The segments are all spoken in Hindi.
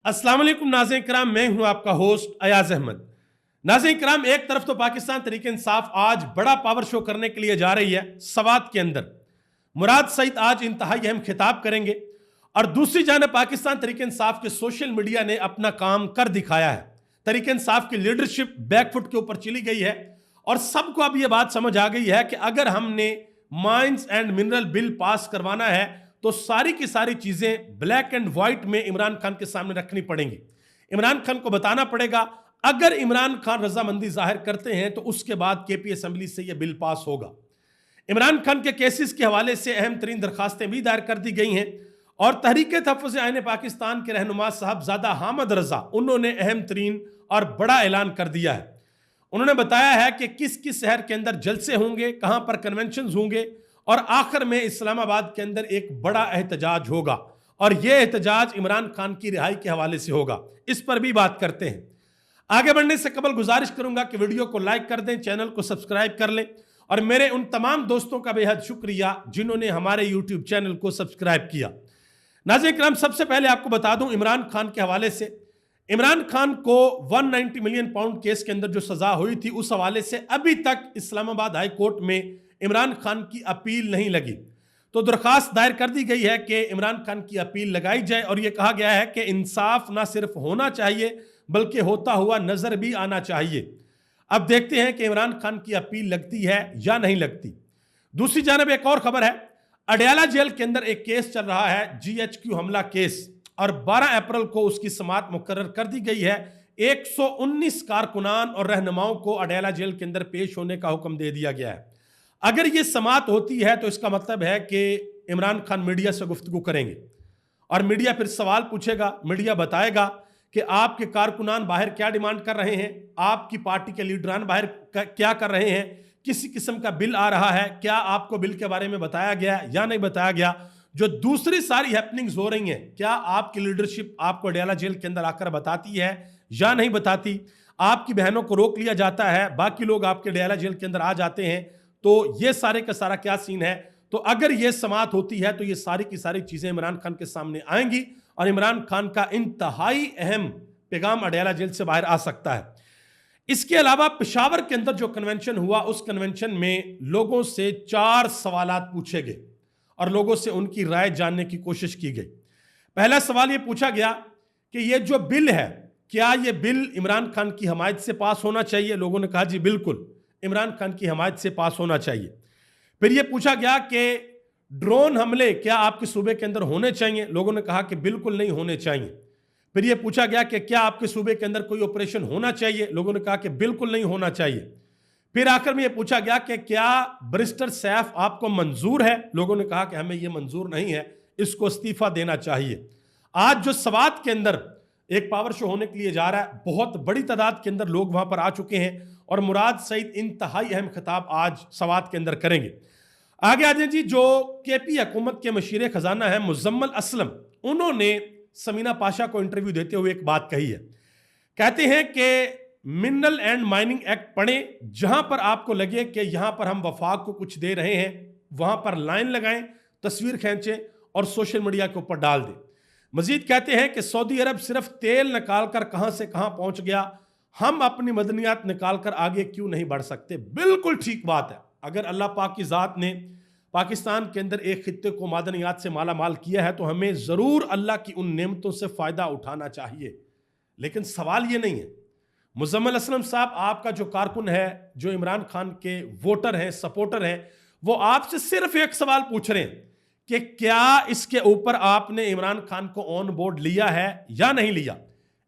अस्सलाम वालेकुम नाज़रीन किराम, मैं हूं आपका होस्ट अयाज अहमद। नाज़रीन किराम, एक तरफ तो पाकिस्तान तहरीक इंसाफ आज बड़ा पावर शो करने के लिए जा रही है सवात के अंदर। मुराद सईद आज इंतहाई अहम खिताब करेंगे और दूसरी जानब पाकिस्तान तहरीक इंसाफ के सोशल मीडिया ने अपना काम कर दिखाया है। तहरीक इंसाफ की लीडरशिप बैकफुट के ऊपर चली गई है और सबको अब यह बात समझ आ गई है कि अगर हमने mines and mineral bill pass करवाना है तो सारी की सारी चीजें ब्लैक एंड व्हाइट में इमरान खान के सामने रखनी पड़ेंगी। इमरान खान को बताना पड़ेगा, अगर इमरान खान रजामंदी जाहिर करते हैं तो उसके बाद केपी असेंबली से यह बिल पास होगा। इमरान खान के केसेस के हवाले से अहम तरीन दरखास्तें भी दायर कर दी गई हैं और तहरीक तहफ़्फ़ुज़ आईन पाकिस्तान के रहनुमा साहबजादा हामिद रजा, उन्होंने अहम तरीन और बड़ा ऐलान कर दिया है। उन्होंने बताया है कि किस किस शहर के अंदर जलसे होंगे, कहां पर कन्वेंशन होंगे और आखिर में इस्लामाबाद के अंदर एक बड़ा एहतजाज होगा और यह एहतजाज इमरान खान की रिहाई के हवाले से होगा। इस पर भी बात करते हैं। आगे बढ़ने से कबल गुजारिश करूंगा कि वीडियो को लाइक कर दें, चैनल को सब्सक्राइब कर लें और मेरे उन तमाम दोस्तों का बेहद शुक्रिया जिन्होंने हमारे यूट्यूब चैनल को सब्सक्राइब किया। नाज़रीन किराम, सबसे पहले आपको बता दूं इमरान खान के हवाले से, इमरान खान को 190 मिलियन पाउंड केस के अंदर जो सजा हुई थी उस हवाले से अभी तक इस्लामाबाद हाई कोर्ट में इमरान खान की अपील नहीं लगी। तो दरखास्त दायर कर दी गई है कि इमरान खान की अपील लगाई जाए और यह कहा गया है कि इंसाफ ना सिर्फ होना चाहिए बल्कि होता हुआ नजर भी आना चाहिए। अब देखते हैं कि इमरान खान की अपील लगती है या नहीं लगती। दूसरी जानब एक और खबर है, अडयाला जेल के अंदर एक केस चल रहा है, GHQ हमला केस, और 12 अप्रैल को उसकी समाअत मुकर्रर कर दी गई है। 119 कारकुनान और रहनुमाओं को अडयाला जेल के अंदर पेश होने का हुक्म दे दिया गया है। अगर ये समाअत होती है तो इसका मतलब है कि इमरान खान मीडिया से गुफ्तगू करेंगे और मीडिया फिर सवाल पूछेगा, मीडिया बताएगा कि आपके कारकुनान बाहर क्या डिमांड कर रहे हैं, आपकी पार्टी के लीडरान बाहर क्या कर रहे हैं, किसी किस्म का बिल आ रहा है, क्या आपको बिल के बारे में बताया गया या नहीं बताया गया। जो दूसरी सारी हैपनिंग्स हो रही हैं, क्या आपकी लीडरशिप आपको अडयाला जेल के अंदर आकर बताती है या नहीं बताती। आपकी बहनों को रोक लिया जाता है, बाकी लोग आपके अडयाला जेल के अंदर आ जाते हैं, तो ये सारे का सारा क्या सीन है। तो अगर ये समाअत होती है तो ये सारी की सारी चीजें इमरान खान के सामने आएंगी और इमरान खान का इंतहाई अहम पैगाम अडयाला जेल से बाहर आ सकता है। इसके अलावा पेशावर के अंदर जो कन्वेंशन हुआ, उस कन्वेंशन में लोगों से 4 सवालात पूछे गए और लोगों से उनकी राय जानने की कोशिश की गई। पहला सवाल यह पूछा गया कि यह जो बिल है, क्या यह बिल इमरान खान की हमायत से पास होना चाहिए। लोगों ने कहा जी बिल्कुल इमरान खान की हमायत से पास होना चाहिए। फिर यह पूछा गया कि ड्रोन हमले क्या आपके सूबे के अंदर होने चाहिए। लोगों ने कहा कि बिल्कुल नहीं होने चाहिए। फिर यह पूछा गया कि क्या आपके सूबे के अंदर कोई ऑपरेशन होना चाहिए। लोगों ने कहा कि बिल्कुल नहीं होना चाहिए। फिर आखिर में यह पूछा गया कि क्या बैरिस्टर सैफ आपको मंजूर है। लोगों ने कहा कि हमें यह मंजूर नहीं है, इसको इस्तीफा देना चाहिए। आज जो सवात के अंदर एक पावर शो होने के लिए जा रहा है, बहुत बड़ी तादाद के अंदर लोग वहां पर आ चुके हैं और मुराद सईद इंतहाई अहम खिताब आज सवात के अंदर करेंगे। आगे आ जाए जी, जो केपी हुकूमत के मशीर खजाना है मुजम्मल असलम, उन्होंने समीना पाशा को इंटरव्यू देते हुए एक बात कही है। कहते हैं कि मिनरल एंड माइनिंग एक्ट पढ़ें, जहां पर आपको लगे कि यहां पर हम वफाक को कुछ दे रहे हैं, वहां पर लाइन लगाएं, तस्वीर खींचें और सोशल मीडिया के ऊपर डाल दें। मजीद कहते हैं कि सऊदी अरब सिर्फ तेल निकाल कर कहां से कहां पहुंच गया, हम अपनी मदनियात निकाल कर आगे क्यों नहीं बढ़ सकते। बिल्कुल ठीक बात है। अगर अल्लाह पाक की ज़ात ने पाकिस्तान के अंदर एक खित्ते को मादनियात से माला माल किया है तो हमें ज़रूर अल्लाह की उन नेमतों से फ़ायदा उठाना चाहिए। लेकिन सवाल ये नहीं है। मुजम्मल असलम साहब, आपका जो कारकुन है, जो इमरान खान के वोटर हैं, सपोर्टर हैं, वो आपसे सिर्फ एक सवाल पूछ रहे हैं कि क्या इसके ऊपर आपने इमरान खान को ऑन बोर्ड लिया है या नहीं लिया।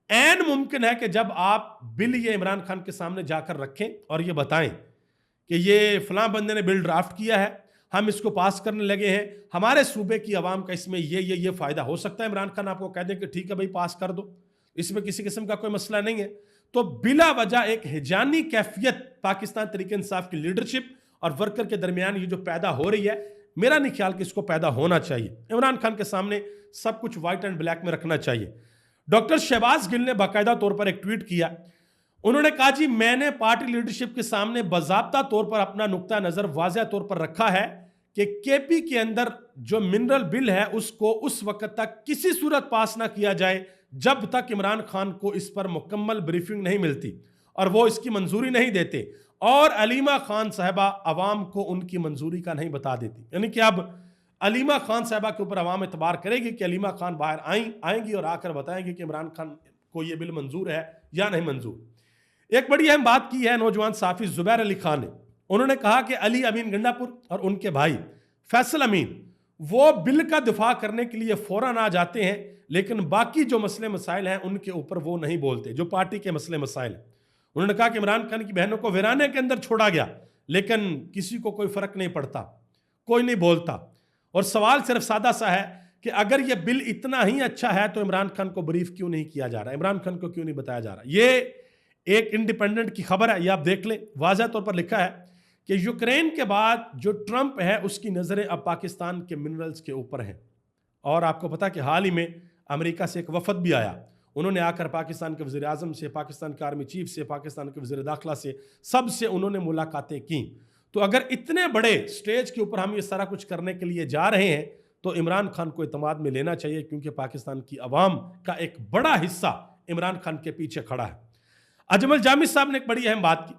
एन मुमकिन है कि जब आप बिल ये इमरान खान के सामने जाकर रखें और ये बताएं कि ये फलां बंदे ने बिल ड्राफ्ट किया है, हम इसको पास करने लगे हैं, हमारे सूबे की आवाम का इसमें ये फायदा हो सकता है। इमरान खान आपको कह दें कि ठीक है भाई पास कर दो, इसमें किसी किस्म का कोई मसला नहीं है। तो बिला वजह एक हिजानी कैफियत पाकिस्तान तहरीक इंसाफ की लीडरशिप और वर्कर के दरमियान ये जो पैदा हो रही है, मेरा नहीं ख्याल कि इसको पैदा होना चाहिए। इमरान खान के सामने सब कुछ व्हाइट एंड ब्लैक में रखना चाहिए। डॉक्टर शहबाज गिल ने बाकायदा तौर पर एक ट्वीट किया। उन्होंने कहा जी मैंने पार्टी लीडरशिप के सामने बाज़ाब्ता तौर पर अपना नुक्ता नज़र वाज़ेह तौर पर रखा है कि केपी के अंदर जो मिनरल बिल है उसको उस वक्त तक किसी सूरत पास ना किया जाए जब तक इमरान खान को इस पर मुकम्मल ब्रीफिंग नहीं मिलती और वो इसकी मंजूरी नहीं देते और अलीमा खान साहबा अवाम को उनकी मंजूरी का नहीं बता देती। यानी कि अब अलीमा खान साहबा के ऊपर अवाम एतबार करेगी कि अलीमा खान बाहर आएंगी और आकर बताएंगी कि इमरान खान को ये बिल मंजूर है या नहीं मंजूर। एक बड़ी अहम बात की है नौजवान साफी जुबैर अली खान ने। उन्होंने कहा कि अली अमीन गंडापुर और उनके भाई फैसल अमीन वो बिल का दिफा करने के लिए फौरन आ जाते हैं, लेकिन बाकी जो मसले मसाइल हैं उनके ऊपर वो नहीं बोलते, जो पार्टी के मसले मसाइल हैं। उन्होंने कहा कि इमरान खान की बहनों को वीराने के अंदर छोड़ा गया, लेकिन किसी को कोई फर्क नहीं पड़ता, कोई नहीं बोलता। और सवाल सिर्फ सादा सा है कि अगर यह बिल इतना ही अच्छा है तो इमरान खान को ब्रीफ क्यों नहीं किया जा रहा, इमरान खान को क्यों नहीं बताया जा रहा। ये एक इंडिपेंडेंट की खबर है, ये आप देख लें, वाज़ह तौर पर लिखा है कि यूक्रेन के बाद जो ट्रंप है उसकी नज़रें अब पाकिस्तान के मिनरल्स के ऊपर हैं। और आपको पता कि हाल ही में अमेरिका से एक वफद भी आया, उन्होंने आकर पाकिस्तान के वज़ीर आज़म से, पाकिस्तान के आर्मी चीफ से, पाकिस्तान के वज़ीर दाखिला से, सबसे उन्होंने मुलाकातें की। तो अगर इतने बड़े स्टेज के ऊपर हम ये सारा कुछ करने के लिए जा रहे हैं तो इमरान खान को एतमाद में लेना चाहिए, क्योंकि पाकिस्तान की अवाम का एक बड़ा हिस्सा इमरान खान के पीछे खड़ा है। अजमल जामी साहब ने एक बड़ी अहम बात की।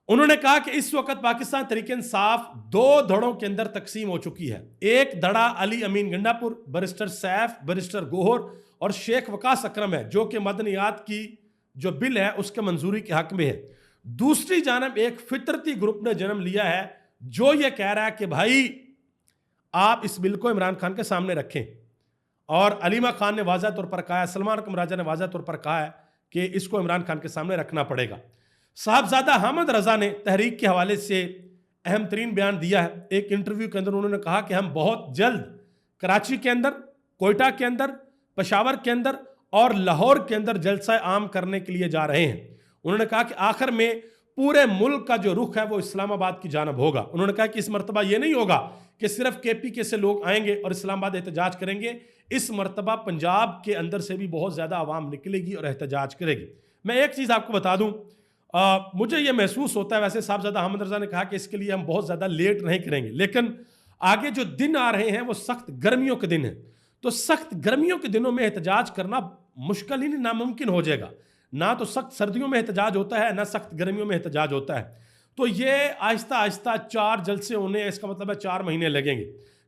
उन्होंने कहा कि इस वक्त पाकिस्तान तहरीक इंसाफ दो धड़ों के अंदर तकसीम हो चुकी है। एक धड़ा अली अमीन गंडापुर, बैरिस्टर सैफ, बैरिस्टर गोहर और शेख वकास अकरम है, जो कि मदनियात की जो बिल है उसके मंजूरी के हक में है। दूसरी जानब एक फितरती ग्रुप ने जन्म लिया है जो ये कह रहा है कि भाई आप इस बिल को इमरान खान के सामने रखें। और अलीमा खान ने वाज़ह तौर पर कहा है, सलमान अकरम राजा ने वाज़ह तौर पर कहा है कि इसको इमरान खान के सामने रखना पड़ेगा। साहबजादा हामिद रजा ने तहरीक के हवाले से अहम तरीन बयान दिया है। एक इंटरव्यू के अंदर उन्होंने कहा कि हम बहुत जल्द कराची के अंदर, कोयटा के अंदर, पेशावर के अंदर और लाहौर के अंदर जलसा आम करने के लिए जा रहे हैं। उन्होंने कहा कि आखिर में पूरे मुल्क का जो रुख है वो इस्लामाबाद की जानब होगा। उन्होंने कहा कि इस मरतबा ये नहीं होगा कि सिर्फ KPK से लोग आएंगे और इस्लामाबाद एहतजाज करेंगे, इस मरतबा पंजाब के अंदर से भी बहुत ज़्यादा आवाम निकलेगी और एहतजाज करेगी। मैं एक चीज़ आपको बता दूँ, मुझे ये महसूस होता है, वैसे साहबजादा हामिद रजा ने कहा कि इसके लिए हम बहुत ज़्यादा लेट नहीं करेंगे, लेकिन आगे जो दिन आ रहे हैं वो सख्त गर्मियों के दिन हैं। तो सख्त गर्मियों के दिनों में एहतजाज करना मुश्किल ही नहीं, नामुमकिन हो जाएगा। ना तो सख्त सर्दियों में एहतजाज होता है, ना सख्त गर्मियों में एहतजाज होता है। तो ये आहिस्ता आहिस्ता 4 जलसे होने, इसका मतलब है 4 महीने लगेंगे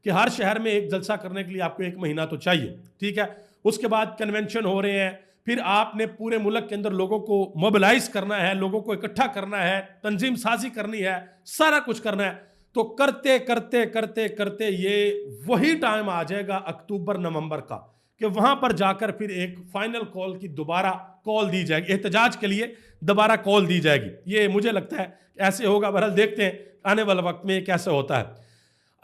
कि हर शहर में एक जलसा करने के लिए आपको 1 महीना तो चाहिए, ठीक है। उसके बाद कन्वेंशन हो रहे हैं, फिर आपने पूरे मुल्क के अंदर लोगों को मोबिलाइज करना है, लोगों को इकट्ठा करना है, तंजीम साजी करनी है, सारा कुछ करना है। तो करते करते करते करते ये वही टाइम आ जाएगा अक्टूबर नवंबर का कि वहां पर जाकर फिर एक फाइनल कॉल की दोबारा कॉल दी जाएगी, एहतजाज के लिए दोबारा कॉल दी जाएगी। ये मुझे लगता है ऐसे होगा। बहरहाल देखते हैं आने वाले वक्त में कैसे होता है।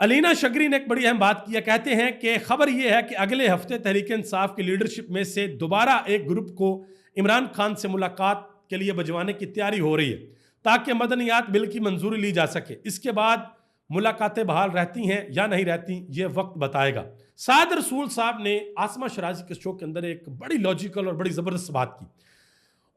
अलीना शगरी ने एक बड़ी अहम बात की, कहते हैं कि खबर यह है कि अगले हफ्ते तहरीक इंसाफ की लीडरशिप में से दोबारा एक ग्रुप को इमरान खान से मुलाकात के लिए भिजवाने की तैयारी हो रही है ताकि मदनियात बिल की मंजूरी ली जा सके। इसके बाद मुलाकातें बहाल रहती हैं या नहीं रहती ये वक्त बताएगा। साद रसूल साहब ने आसमा शराजी के शो के अंदर एक बड़ी लॉजिकल और बड़ी ज़बरदस्त बात की।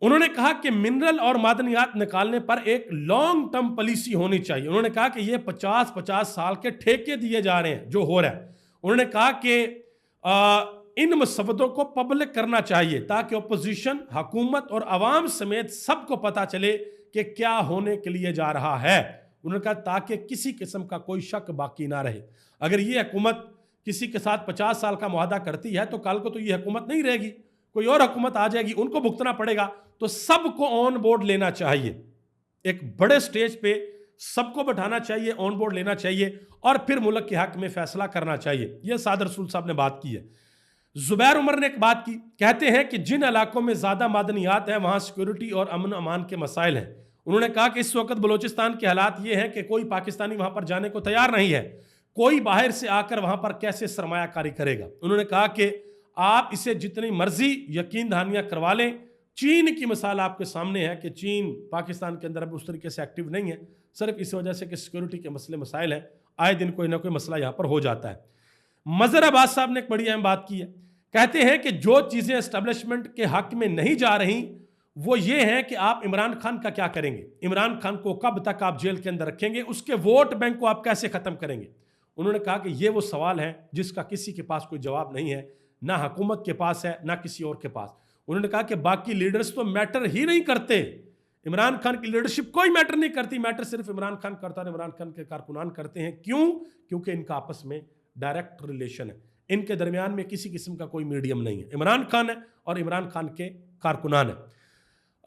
उन्होंने कहा कि मिनरल और मादनियात निकालने पर एक लॉन्ग टर्म पॉलिसी होनी चाहिए। उन्होंने कहा कि ये 50-50 साल के ठेके दिए जा रहे हैं जो हो रहा है। उन्होंने कहा कि इन मसवदों को पब्लिक करना चाहिए ताकि अपोजिशन, हुकूमत और अवाम समेत सबको पता चले कि क्या होने के लिए जा रहा है। उन्होंने कहा ताकि किसी किस्म का कोई शक बाकी ना रहे। अगर ये हुकूमत किसी के साथ 50 साल का मुआहदा करती है तो कल को तो ये हुकूमत नहीं रहेगी, कोई और हुकूमत आ जाएगी, उनको भुगतना पड़ेगा। तो सबको ऑन बोर्ड लेना चाहिए, एक बड़े स्टेज पे सबको बैठाना चाहिए, ऑन बोर्ड लेना चाहिए और फिर मुल्क के हक में फैसला करना चाहिए। यह साद रसूल साहब ने बात की है। जुबैर उमर ने एक बात की, कहते हैं कि जिन इलाकों में ज़्यादा मादनियात हैं वहाँ सिक्योरिटी और अमन अमान के मसाइल हैं। उन्होंने कहा कि इस वक्त बलोचिस्तान के हालात ये हैं कि कोई पाकिस्तानी वहाँ पर जाने को तैयार नहीं है, कोई बाहर से आकर वहाँ पर कैसे सरमायाकारी करेगा। उन्होंने कहा कि आप इसे जितनी मर्जी यकीन दहानियाँ करवा लें, चीन की मिसाल आपके सामने है कि चीन पाकिस्तान के अंदर अब उस तरीके से एक्टिव नहीं है, सिर्फ इस वजह से कि सिक्योरिटी के मसले मसाइल हैं, आए दिन कोई ना कोई मसला यहाँ पर हो जाता है। मजहर अब्बास साहब ने एक बड़ी अहम बात की है, कहते हैं कि जो चीज़ें एस्टेब्लिशमेंट के हक में नहीं जा रही वो ये है कि आप इमरान खान का क्या करेंगे, इमरान खान को कब तक आप जेल के अंदर रखेंगे, उसके वोट बैंक को आप कैसे ख़त्म करेंगे। उन्होंने कहा कि ये वो सवाल हैं जिसका किसी के पास कोई जवाब नहीं है, ना हुकूमत के पास है, ना किसी और के पास। उन्होंने कहा कि बाकी लीडर्स तो मैटर ही नहीं करते, इमरान खान की लीडरशिप कोई मैटर नहीं करती, मैटर सिर्फ इमरान खान करता है, इमरान खान के कारकुनान करते हैं। क्यों? क्योंकि इनका आपस में डायरेक्ट रिलेशन है, इनके दरमियान में किसी किस्म का कोई मीडियम नहीं है, इमरान खान है और इमरान खान के कारकुनान है।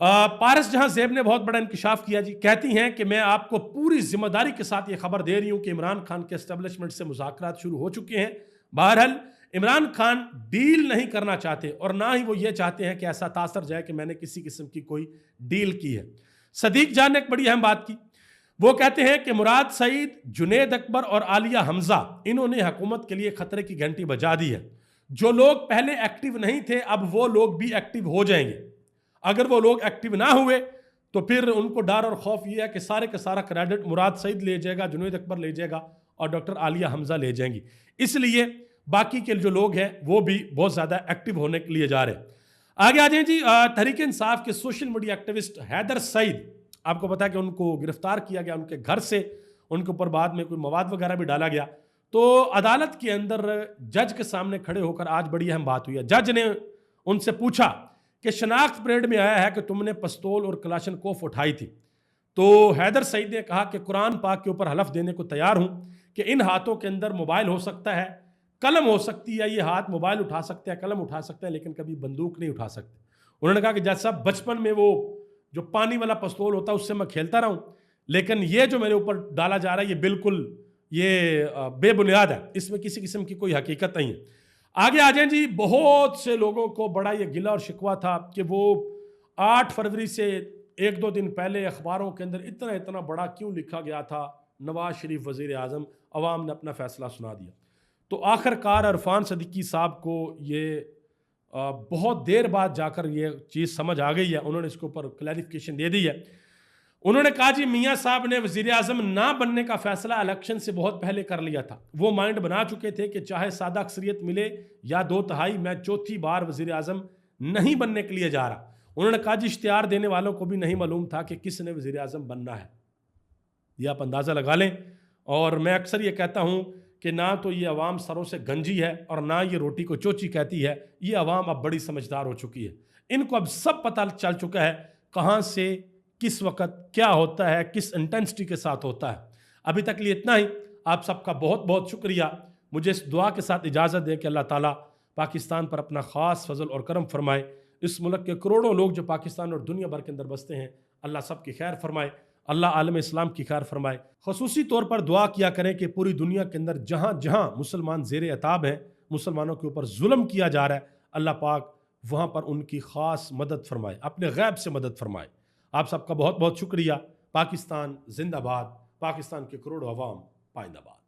पारस जहां ज़ेब ने बहुत बड़ा इंकशाफ किया जी, कहती हैं कि मैं आपको पूरी जिम्मेदारी के साथ ये खबर दे रही हूं कि इमरान खान के एस्टेब्लिशमेंट से मुज़ाकरात शुरू हो चुके हैं। बहरहाल इमरान खान डील नहीं करना चाहते और ना ही वो ये चाहते हैं कि ऐसा तासर जाए कि मैंने किसी किस्म की कोई डील की है। सदीक जान ने एक बड़ी अहम बात की, वो कहते हैं कि मुराद सईद, जुनेद अकबर और आलिया हमजा, इन्होंने हुकूमत के लिए खतरे की घंटी बजा दी है। जो लोग पहले एक्टिव नहीं थे अब वो लोग भी एक्टिव हो जाएंगे। अगर वो लोग एक्टिव ना हुए तो फिर उनको डर और खौफ ये है कि सारे का सारा क्रेडिट मुराद सईद ले जाएगा, जुनेद अकबर ले जाएगा और डॉक्टर आलिया हमजा ले जाएंगी। इसलिए बाकी के जो लोग हैं वो भी बहुत ज़्यादा एक्टिव होने के लिए जा रहे हैं। आगे आ जाए जी, तहरीक इंसाफ के social media activist Haider Saeed, आपको पता है कि उनको गिरफ्तार किया गया, उनके घर से उनके ऊपर बाद में कोई मवाद वगैरह भी डाला गया। तो अदालत के अंदर जज के सामने खड़े होकर आज बड़ी अहम बात हुई है। जज ने उनसे पूछा कि शनाख्त परेड में आया है कि तुमने पिस्तौल और कलाशनकोफ उठाई थी। तो हैदर सईद ने कहा कि कुरान पाक के ऊपर हलफ देने को तैयार हूं कि इन हाथों के अंदर मोबाइल हो सकता है, कलम हो सकती है, ये हाथ मोबाइल उठा सकते हैं, कलम उठा सकते हैं, लेकिन कभी बंदूक नहीं उठा सकते। उन्होंने कहा कि जैसा बचपन में वो जो पानी वाला पिस्तौल होता है उससे मैं खेलता रहा हूं, लेकिन ये जो मेरे ऊपर डाला जा रहा है ये बिल्कुल बेबुनियाद है, इसमें किसी किस्म की कोई हकीकत नहीं है। आगे आ जाए जी, बहुत से लोगों को बड़ा ये गिला और शिकवा था कि वो 8 फरवरी से 1-2 दिन पहले अखबारों के अंदर इतना इतना बड़ा क्यों लिखा गया था, नवाज शरीफ वजीर आज़म, अवाम ने अपना फैसला सुना दिया। तो आखिरकार इरफान सदीकी साहब को ये बहुत देर बाद जाकर ये चीज़ समझ आ गई है, उन्होंने इसके ऊपर क्लैरिफिकेशन दे दी है। उन्होंने कहा जी मियाँ साहब ने वज़ीर आज़म ना बनने का फैसला इलेक्शन से बहुत पहले कर लिया था। वो माइंड बना चुके थे कि चाहे सादा अक्सरियत मिले या 2/3, मैं चौथी बार वज़ीर आज़म नहीं बनने के लिए जा रहा। उन्होंने कहा जी इश्तिहार देने वालों को भी नहीं मालूम था कि किसने वज़ीर आज़म बनना है। ये आप अंदाज़ा लगा लें। और मैं अक्सर ये कहता हूँ कि ना तो ये अवाम सरों से गंजी है और ना ये रोटी को चोची कहती है। ये अवाम अब बड़ी समझदार हो चुकी है, इनको अब सब पता चल चुका है कहाँ से किस वक्त क्या होता है, किस इंटेंसिटी के साथ होता है। अभी तक लिए इतना ही। आप सबका बहुत बहुत शुक्रिया। मुझे इस दुआ के साथ इजाज़त दें कि अल्लाह ताला पाकिस्तान पर अपना ख़ास फजल और करम फरमाए। इस मुल्क के करोड़ों लोग जो पाकिस्तान और दुनिया भर के अंदर बसते हैं, अल्लाह सब की खैर फरमाए, अल्लाह आलम इस्लाम की खैर फरमाए। खसूसी तौर पर दुआ किया करें कि पूरी दुनिया के अंदर जहाँ जहाँ मुसलमान ज़ेर अताब हैं, मुसलमानों के ऊपर जुल्म किया जा रहा है, अल्लाह पाक वहाँ पर उनकी ख़ास मदद फरमाए, अपने गैब से मदद फरमाए। आप सबका बहुत बहुत शुक्रिया। पाकिस्तान जिंदाबाद, पाकिस्तान के करोड़ों अवाम पाइंदाबाद।